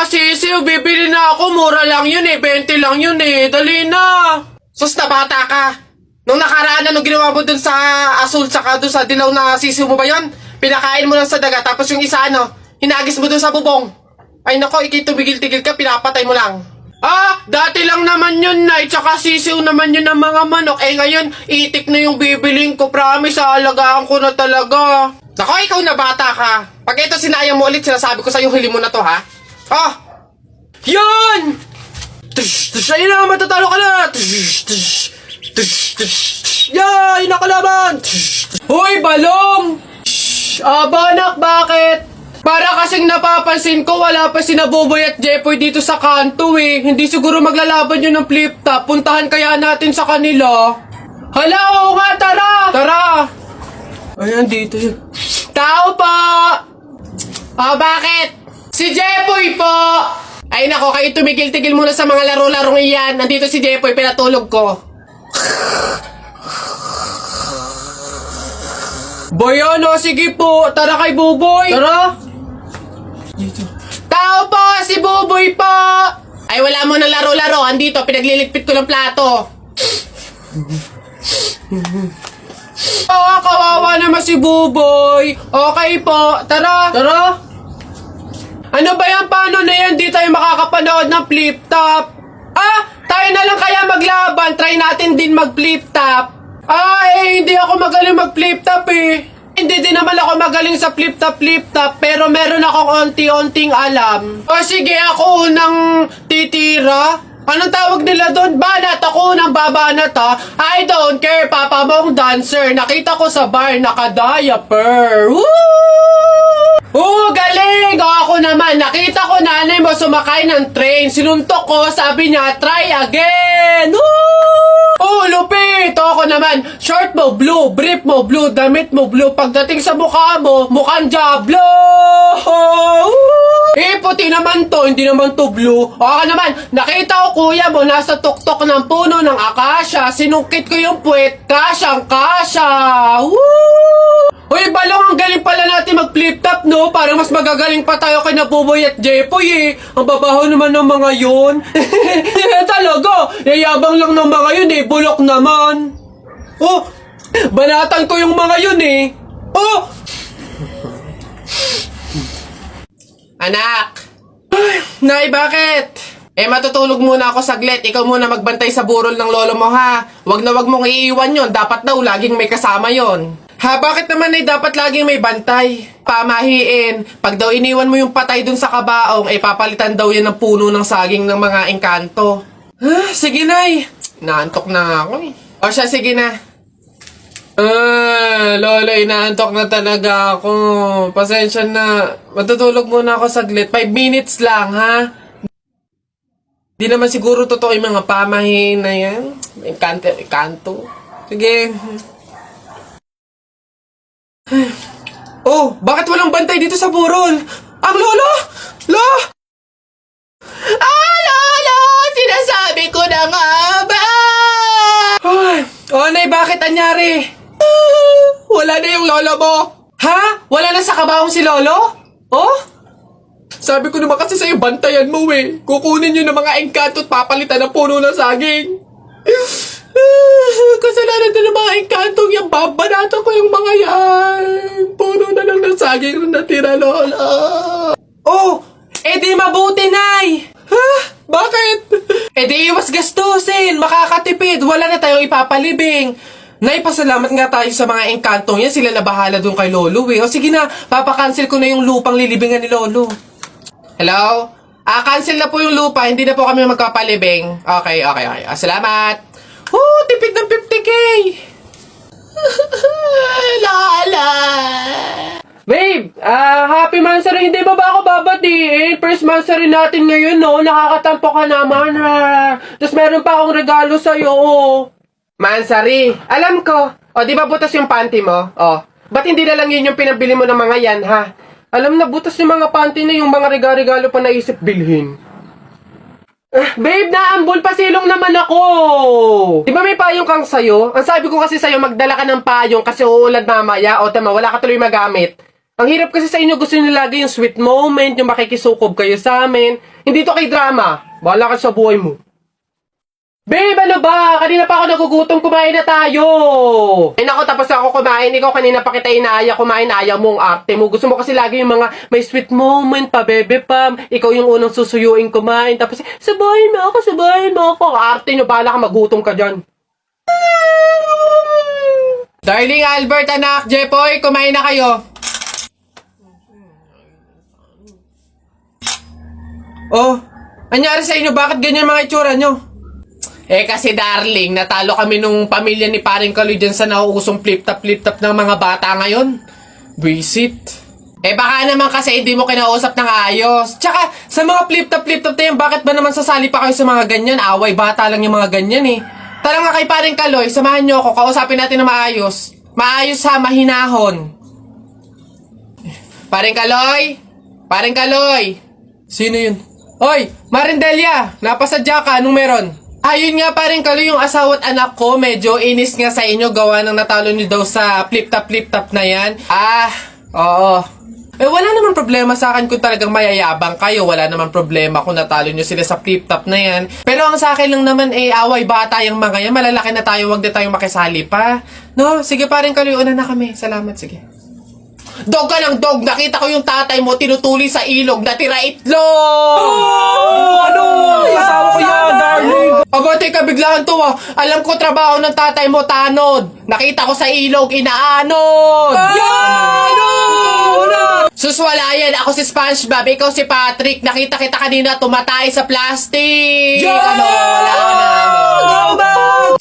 mga sisiw, bibili na ako. Mura lang yun eh, 20 lang yun eh. Dali na. Sus na bata ka. Nung nakaraan na, nung ginawa mo dun sa asul tsaka dun sa dilaw na sisiw mo ba yun? Pinakain mo lang sa daga, tapos yung isa hinagis mo dun sa bubong. Ay nako, tumigil-tigil ka, pinapatay mo lang. Ah, dati lang naman yun na, tsaka sisiw naman yun ng mga manok. Eh ngayon, itik na yung bibiling ko, promise, aalagaan ko na talaga. Nako, ikaw na bata ka. Pag ito sinayang mo ulit, sinasabi ko sa'yo, huli mo na to ha. Oh! Yun! Ayun na, matatalo ka na! Yay! Nakalaban! Hoy, balong! Abanak, bakit? Para kasing napapansin ko, wala pa sina Boboy at Jepoy dito sa kanto eh. Hindi siguro maglalaban yun ng flip top. Puntahan kaya natin sa kanila. Hala, oo nga, tara! Tara! Ayan, dito yun. Tao po! Bakit? Si Jepoy po! Ay nako, kayo tumigil-tigil muna sa mga laro-larong iyan. Nandito si Jepoy, pinatulog ko. Boyono, sige po. Tara kay Buboy. Tara. Dito. Tao po, si Buboy po. Ay wala mo na laro-laro. Andito, pinagliligpit ko ng plato. Oh, kawawa naman si Buboy. Okay po. Tara. Tara. Ano ba yan? Paano na yan? Di tayo makakapanood ng flip top. Ah, tayo na lang kaya maglaban. Try natin din mag-flip top. Ay, hindi ako magaling mag-flip top eh. Hindi din naman ako magaling sa flip top, pero meron akong onti-onting alam. O sige, ako unang titira. Anong tawag nila doon? Banat, ako unang babanat ha. I don't care, papa mong dancer. Nakita ko sa bar, naka-diaper. Woo! Galing! O ako naman, nakita ko nanay mo sumakay ng train. Sinuntok ko, sabi niya, try again! Woo! Oh, lupit! O ako naman, short mo blue, brief mo blue, damit mo blue. Pagdating sa mukha mo, mukhang Diablo! Eh, puti naman to, hindi naman to blue. O ako naman, nakita ko kuya mo nasa tuktok ng puno ng akasya. Sinungkit ko yung puwet, kasyang-kasya! Woo! Uy, balong, ang galing pala natin mag-flip top, no? Parang mas magagaling pa tayo kay Buboy at Jepoy, eh. Ang babaho naman ng mga yun. Talaga, yayabang lang ng mga yun, eh. Bulok naman. Oh, banatan ko yung mga yun, eh. Oh! Anak! Ay, Nay, bakit? Eh, matutulog muna ako saglit. Ikaw muna magbantay sa burol ng lolo mo, ha? Wag na wag mong iiwan yon. Dapat daw laging may kasama yon. Ha, bakit naman ay dapat laging may bantay? Pamahiin. Pag daw iniwan mo yung patay dun sa kabaong, eh papalitan daw yan ng puno ng saging ng mga engkanto. Sige, Nay. Naantok na ako eh. O siya, sige na. Lola, inaantok na talaga ako. Pasensya na. Matutulog muna ako saglit. 5 minutes lang, ha? Di naman siguro totoo yung mga pamahiin na yan. Engkanto. Sige. Oh, bakit walang bantay dito sa burol? Ang lolo! Lolo! Sinasabi ko na nga ba? Nay, bakit anyari? Wala na yung lolo mo. Ha? Wala na sa kabaong si lolo? Oh? Sabi ko naman kasi sa'yo, bantayan mo eh. Kukunin nyo ng mga engkanto at papalitan ng puno ng saging. Kasalanan na ng mga engkantong yung babanatan ko yung mga yan. Puno na lang ng saging na natira, lola. Oh, edi mabuti, Nay. Ha? Bakit? Edi iwas gastusin, makakatipid, wala na tayong ipapalibing. Nay, pasalamat nga tayo sa mga engkantong yan. Sila na bahala dun kay lolo eh. O sige na, papakancel ko na yung lupang lilibingan ni lolo. Hello? Cancel na po yung lupa, hindi na po kami magpapalibing. Okay. Salamat. Tipid ng 50K! Lala! Babe, happy mansari. Hindi ba ako babatiin? First mansari natin ngayon, no? Nakakatampo ka naman, ha? Tapos meron pa akong regalo sa'yo, oh. Mansari, alam ko. O, di ba butas yung panty mo? O, ba't hindi na lang yun yung pinabili mo ng mga yan, ha? Alam na, butas yung mga panty na yung mga regalo pa naisip bilhin. Babe, naambol, pasilong naman ako. Di ba may payong kang sayo? Ang sabi ko kasi sayo, magdala ka ng payong kasi uulan mamaya. O tama, wala ka tuloy magamit. Ang hirap kasi sa inyo, gusto nyo lagi yung sweet moment, yung makikisukob kayo sa amin. Hindi to kay drama. Bahala ka sa buhay mo. Babe, ano ba? Kanina pa ako nagugutom, kumain na tayo! Ay nako, tapos na ako kumain. Ikaw kanina pa kita inaaya kumain, ayaw mo ang arte mo. Gusto mo kasi lagi yung mga may sweet moment pa, bebe pam. Ikaw yung unang susuyuin kumain. Tapos, sabahin mo ako, sabahin mo ako. Arte nyo, bahala ka, magutom ka dyan. Darling Albert, anak, Jepoy, kumain na kayo. Oh, anyari sa inyo? Bakit ganyan mga itsura nyo? Eh kasi darling, natalo kami nung pamilya ni Paring Kaloy dyan sa nauusong flip-top ng mga bata ngayon. Visit. Eh baka naman kasi hindi mo kinausap ng ayos. Tsaka, sa mga flip-top na yan, bakit ba naman sasali pa kayo sa mga ganyan? Away, bata lang yung mga ganyan eh. Tara nga kay Paring Kaloy, samahan nyo ako, kausapin natin na maayos. Maayos ha, mahinahon. Paring Kaloy? Paring Kaloy? Sino yun? Hoy, Marindelia, napasadya ka, anong meron? Ayun nga Paring Kaloy, yung asawa at anak ko, medyo inis nga sa inyo, gawa ng natalo nyo daw sa flip-top na yan. Oo. Eh wala naman problema sa akin kung talagang mayayabang kayo, wala naman problema kung natalo nyo sila sa flip-top na yan. Pero ang sa akin lang naman away bata yung mga yan, malalaki na tayo, wag na tayong makisali pa. No, sige Paring Kaloy, una na kami, salamat, sige. Dog ka ng dog! Nakita ko yung tatay mo tinutuli sa ilog na tira itlog! Ano? Asawa ko yan, darling! Aba, teka, biglaan to ah. Alam ko trabaho ng tatay mo, tanod. Nakita ko sa ilog, inaanod! Suswalayan, ako si SpongeBob, ikaw si Patrick. Nakita kita kanina tumatay sa plastic! Wala na.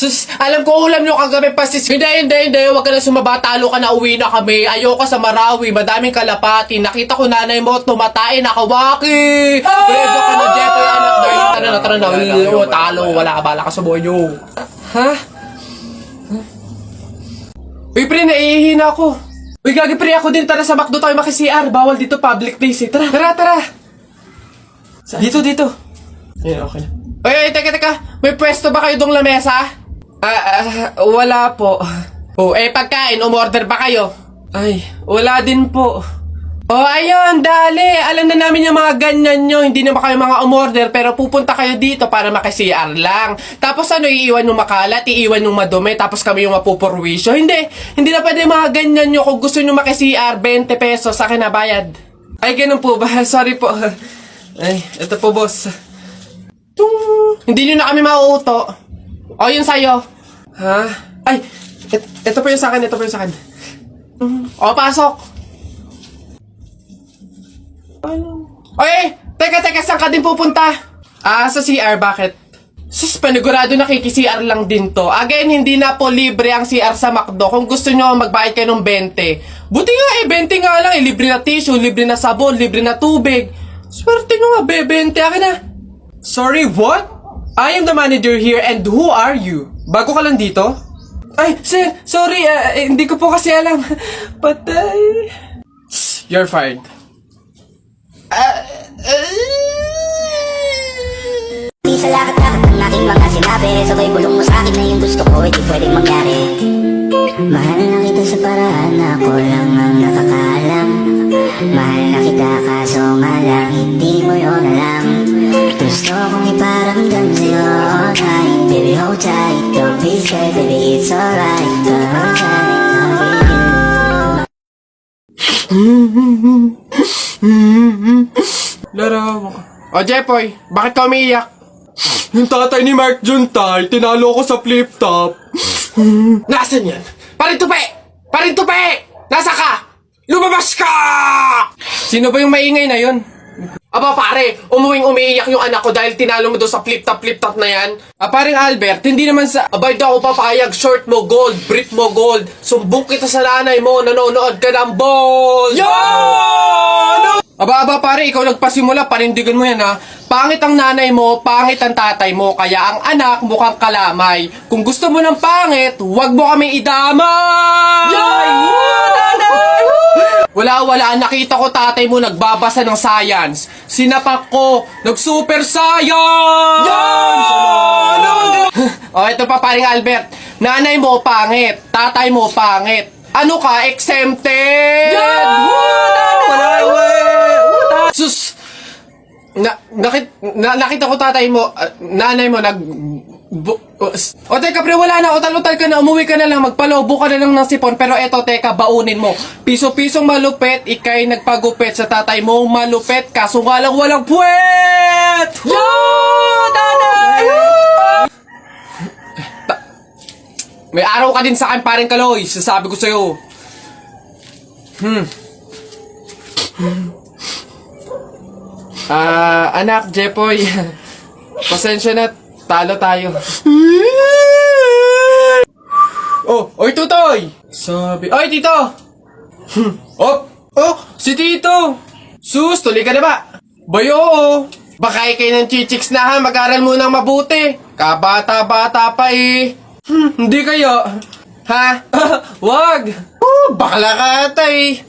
Sus, alam ko ulam nyo kagabi pasis. Hindi. Huwag ka na sumaba. Talo ka na, uwi na kami. Ayoko sa Marawi. Madaming kalapati. Nakita ko nanay mo tumatay. Nakawaki. Pwede ka na, Jepoy, anak. Tara na. Talo. Wala ka, bala ka sa buhay nyo. Ha? Uy, pre, naihihina ako. Uy, gagi, pre, ako din. Tara sa McDo tayo maki-CR. Bawal dito, public place eh. Tara. Dito. Ayun, okay na. Uy, teka. May pwesto ba kayo dong lamesa? Wala po. Oh, pagkain, umorder ba kayo? Ay, wala din po. Oh, ayun, dali. Alam na namin yung mga ganyan nyo. Hindi naman kayo mga umorder, pero pupunta kayo dito para maki-CR lang. Tapos iiwan yung makalat, iiwan yung madumi, tapos kami yung mapupurwisyo. Hindi na pwede mga ganyan nyo. Kung gusto nyo maki-CR, 20 pesos sa akin na bayad. Ay, ganun po ba? Sorry po. Ay, ito po, boss. Hindi nyo na kami mauuto. O, yun sa'yo. Ha? Ay, ito po yung sa akin. O, pasok. Oy, teka, saan ka din pupunta? Sa CR, bakit? Sus, panigurado nakiki-CR lang din to. Again, hindi na po libre ang CR sa McDo. Kung gusto nyo, magbayad kayo ng 20. Buti nga 20 nga lang. Libre na tissue, libre na sabon, libre na tubig. Swerte nyo nga, 20. Akin na. Sorry, what? I am the manager here and who are you? Bago ka lang dito? Ay, sir, sorry, hindi ko po kasi alam. Patay. You're fired. Di sa lahat-lahat ng aking mga sinabi, sabay bulong mo sa akin na yung gusto ko, hindi pwedeng mangyari. Mahal na kita sa paraan na ako lang ang nakakaalam. Mahal na kita kaso nga lang, hindi mo yun alam. Gusto kong iparamdam sa'yo all night. Baby, hold tight, don't be scared, baby, it's alright. Don't hold tight, Larawan ko. O, Jepoy, bakit ka umiiyak? Yung tatay ni Mark Juntay, tinalo ko sa flip-top. Nasaan yan? Paring tupi! Nasa ka? Lumabas ka! Sino ba yung maingay na yun? Aba pare, umiiyak yung anak ko dahil tinalo mo daw sa flip-top na yan. Paring Albert, hindi naman sa abay daw ako papayag, short mo gold, brief mo gold, sumbong kita sa nanay mo, nanonood ka ng ball! Yo! Aba pare, ikaw nagpasimula, panindigan mo yan ha. Pangit ang nanay mo, pangit ang tatay mo, kaya ang anak mukhang kalamay. Kung gusto mo ng pangit, huwag mo kami idamay! Wala, nakita ko tatay mo nagbabasa ng science. Sinapak ko, nag-super science! O, ito pa paring Albert. Nanay mo pangit, tatay mo pangit. Ano ka, exempted? nakita ko tatay mo, nanay mo, o teka pre, wala na, utal-utal ka na, umuwi ka na lang, magpalobo ka na lang ng sipon, pero eto teka, baunin mo. Piso-pisong malupet, ikay nagpagupit sa tatay mo, malupet, kaso nga lang walang puwet! Yo! Nanay! May araw ka din sa akin, paring Kaloy, sasabi ko sa'yo. Anak, Jepoy, pasensya na, talo tayo. Oy, Tutoy! Oy, Tito! Si Tito! Sus, tuloy ka na ba? Boy, oo. Baka ikay ng chichiks na ha, mag-aral mo nang mabuti. Kabata-bata pa eh. Hindi kayo. Ha? Wag! Bakla ka ata eh.